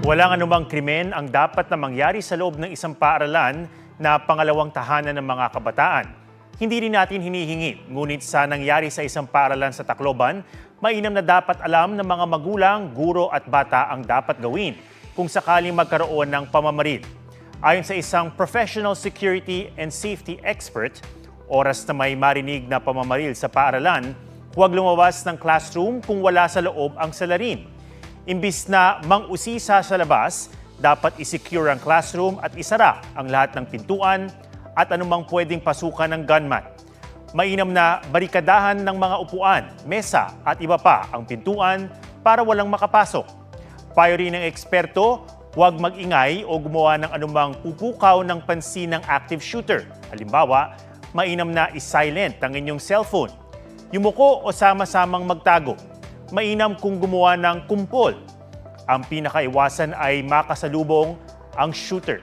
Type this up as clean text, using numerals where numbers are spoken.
Walang anumang krimen ang dapat na mangyari sa loob ng isang paaralan na pangalawang tahanan ng mga kabataan. Hindi rin natin hinihingi, ngunit sa nangyari sa isang paaralan sa Tacloban, mainam na dapat alam ng mga magulang, guro at bata ang dapat gawin kung sakaling magkaroon ng pamamaril. Ayon sa isang professional security and safety expert, oras na may marinig na pamamaril sa paaralan, huwag lumabas ng classroom kung wala sa loob ang salarin. Imbis na mang-usisa sa labas, dapat isecure ang classroom at isara ang lahat ng pintuan at anumang pwedeng pasukan ng gunman. Mainam na barikadahan ng mga upuan, mesa at iba pa ang pintuan para walang makapasok. Payo rin ng eksperto, huwag mag-ingay o gumawa ng anumang pupukaw ng pansin ng active shooter. Halimbawa, mainam na is-silent ang inyong cellphone. Yumuko o sama-samang magtago. Mainam kung gumawa ng kumpol. Ang pinakaiwasan ay makasalubong ang shooter.